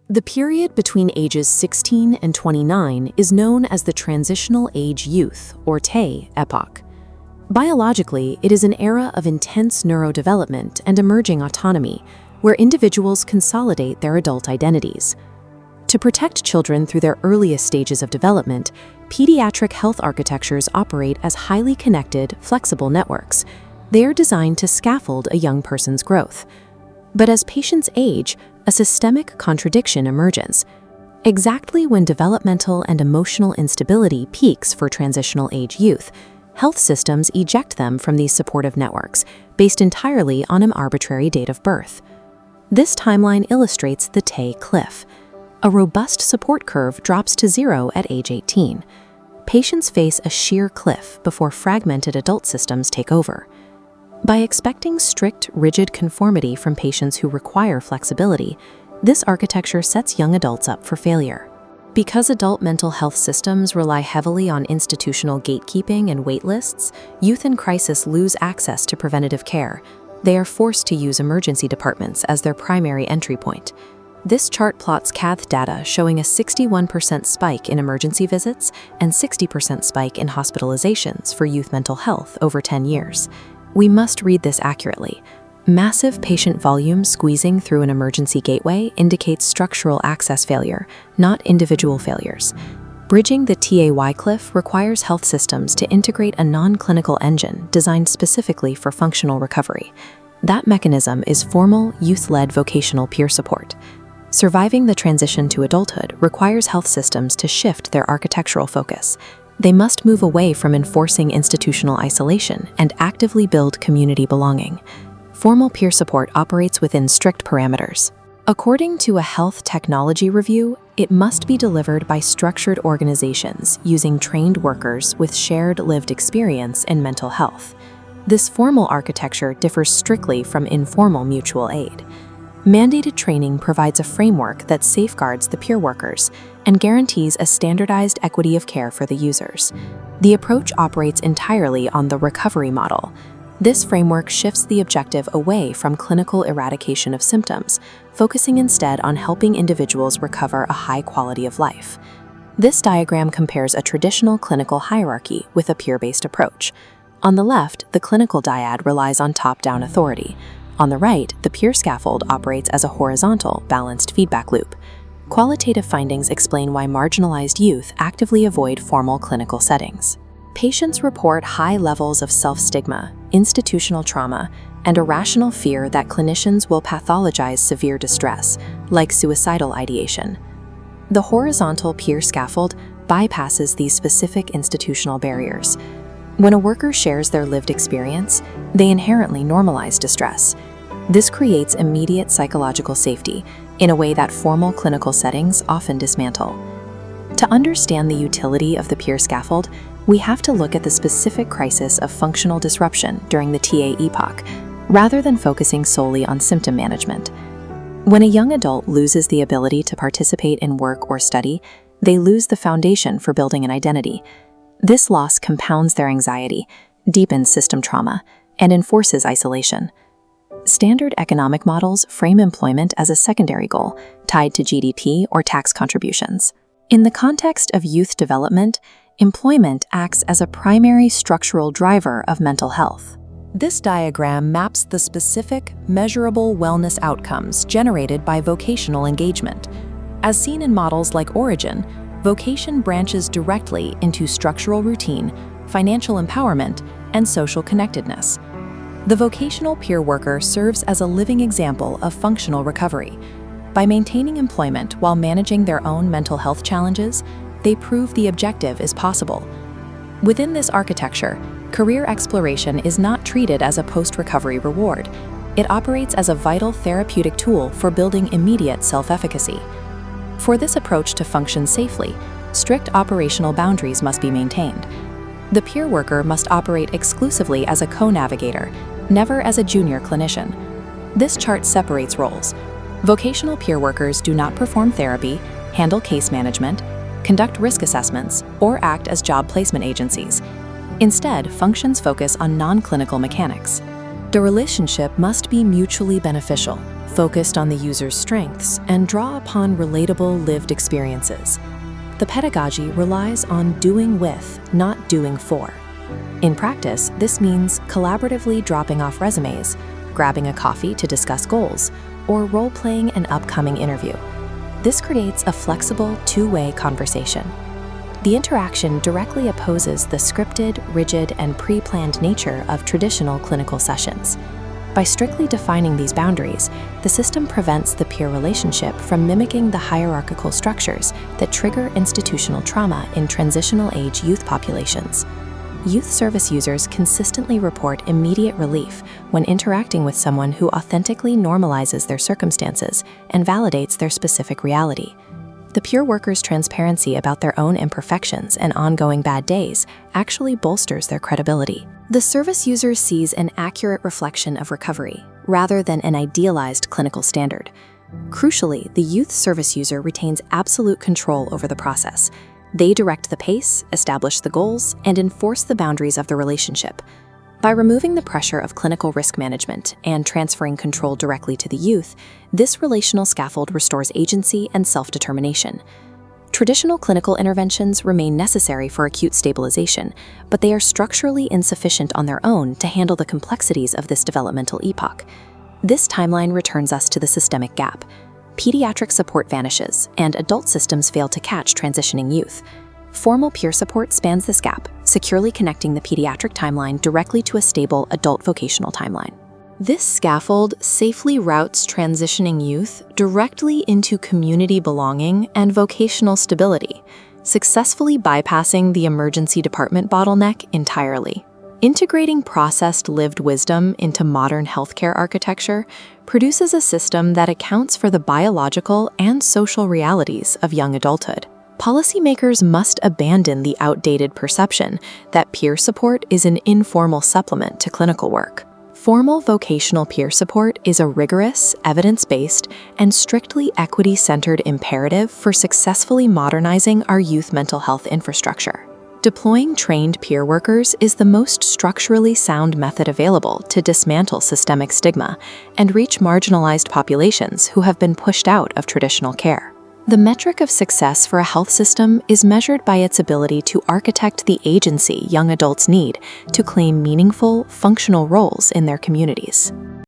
The period between ages 16 and 29 is known as the Transitional Age Youth, or TAY, epoch. Biologically, it is an era of intense neurodevelopment and emerging autonomy, where individuals consolidate their adult identities. To protect children through their earliest stages of development, pediatric health architectures operate as highly connected, flexible networks. They are designed to scaffold a young person's growth. But as patients age, a systemic contradiction emerges. Exactly when developmental and emotional instability peaks for transitional age youth, health systems eject them from these supportive networks, based entirely on an arbitrary date of birth. This timeline illustrates the TAY Cliff. A robust support curve drops to zero at age 18. Patients face a sheer cliff before fragmented adult systems take over. By expecting strict, rigid conformity from patients who require flexibility, this architecture sets young adults up for failure. Because adult mental health systems rely heavily on institutional gatekeeping and waitlists, youth in crisis lose access to preventative care. They are forced to use emergency departments as their primary entry point. This chart plots cath data showing a 61% spike in emergency visits and 60% spike in hospitalizations for youth mental health over 10 years. We must read this accurately. Massive patient volume squeezing through an emergency gateway indicates structural access failure, not individual failures. Bridging the TAY Cliff requires health systems to integrate a non-clinical engine designed specifically for functional recovery. That mechanism is formal, youth-led vocational peer support. Surviving the transition to adulthood requires health systems to shift their architectural focus. They must move away from enforcing institutional isolation and actively build community belonging. Formal peer support operates within strict parameters. According to a health technology review, it must be delivered by structured organizations using trained workers with shared lived experience in mental health. This formal architecture differs strictly from informal mutual aid. Mandated training provides a framework that safeguards the peer workers and guarantees a standardized equity of care for the users. The approach operates entirely on the recovery model. This framework shifts the objective away from clinical eradication of symptoms, focusing instead on helping individuals recover a high quality of life. This diagram compares a traditional clinical hierarchy with a peer-based approach. On the left, the clinical dyad relies on top-down authority. On the right, the peer scaffold operates as a horizontal, balanced feedback loop. Qualitative findings explain why marginalized youth actively avoid formal clinical settings. Patients report high levels of self-stigma, institutional trauma, and irrational fear that clinicians will pathologize severe distress, like suicidal ideation. The horizontal peer scaffold bypasses these specific institutional barriers. When a worker shares their lived experience, they inherently normalize distress. This creates immediate psychological safety in a way that formal clinical settings often dismantle. To understand the utility of the peer scaffold, we have to look at the specific crisis of functional disruption during the TA epoch, rather than focusing solely on symptom management. When a young adult loses the ability to participate in work or study, they lose the foundation for building an identity. This loss compounds their anxiety, deepens system trauma, and enforces isolation. Standard economic models frame employment as a secondary goal, tied to GDP or tax contributions. In the context of youth development, employment acts as a primary structural driver of mental health. This diagram maps the specific, measurable wellness outcomes generated by vocational engagement. As seen in models like Origin, vocation branches directly into structural routine, financial empowerment, and social connectedness. The vocational peer worker serves as a living example of functional recovery. By maintaining employment while managing their own mental health challenges, they prove the objective is possible. Within this architecture, career exploration is not treated as a post-recovery reward. It operates as a vital therapeutic tool for building immediate self-efficacy. For this approach to function safely, strict operational boundaries must be maintained. The peer worker must operate exclusively as a co-navigator, never as a junior clinician. This chart separates roles. Vocational peer workers do not perform therapy, handle case management, conduct risk assessments, or act as job placement agencies. Instead, functions focus on non-clinical mechanics. The relationship must be mutually beneficial, focused on the user's strengths and draw upon relatable lived experiences. The pedagogy relies on doing with, not doing for. In practice, this means collaboratively dropping off resumes, grabbing a coffee to discuss goals, or role-playing an upcoming interview. This creates a flexible, two-way conversation. The interaction directly opposes the scripted, rigid, and pre-planned nature of traditional clinical sessions. By strictly defining these boundaries, the system prevents the peer relationship from mimicking the hierarchical structures that trigger institutional trauma in transitional age youth populations. Youth service users consistently report immediate relief when interacting with someone who authentically normalizes their circumstances and validates their specific reality. The peer workers' transparency about their own imperfections and ongoing bad days actually bolsters their credibility. The service user sees an accurate reflection of recovery, rather than an idealized clinical standard. Crucially, the youth service user retains absolute control over the process. They direct the pace, establish the goals, and enforce the boundaries of the relationship. By removing the pressure of clinical risk management and transferring control directly to the youth, this relational scaffold restores agency and self-determination. Traditional clinical interventions remain necessary for acute stabilization, but they are structurally insufficient on their own to handle the complexities of this developmental epoch. This timeline returns us to the systemic gap. Pediatric support vanishes, and adult systems fail to catch transitioning youth. Formal peer support spans this gap, securely connecting the pediatric timeline directly to a stable adult vocational timeline. This scaffold safely routes transitioning youth directly into community belonging and vocational stability, successfully bypassing the emergency department bottleneck entirely. Integrating processed lived wisdom into modern healthcare architecture produces a system that accounts for the biological and social realities of young adulthood. Policymakers must abandon the outdated perception that peer support is an informal supplement to clinical work. Formal vocational peer support is a rigorous, evidence-based, and strictly equity-centered imperative for successfully modernizing our youth mental health infrastructure. Deploying trained peer workers is the most structurally sound method available to dismantle systemic stigma and reach marginalized populations who have been pushed out of traditional care. The metric of success for a health system is measured by its ability to architect the agency young adults need to claim meaningful, functional roles in their communities.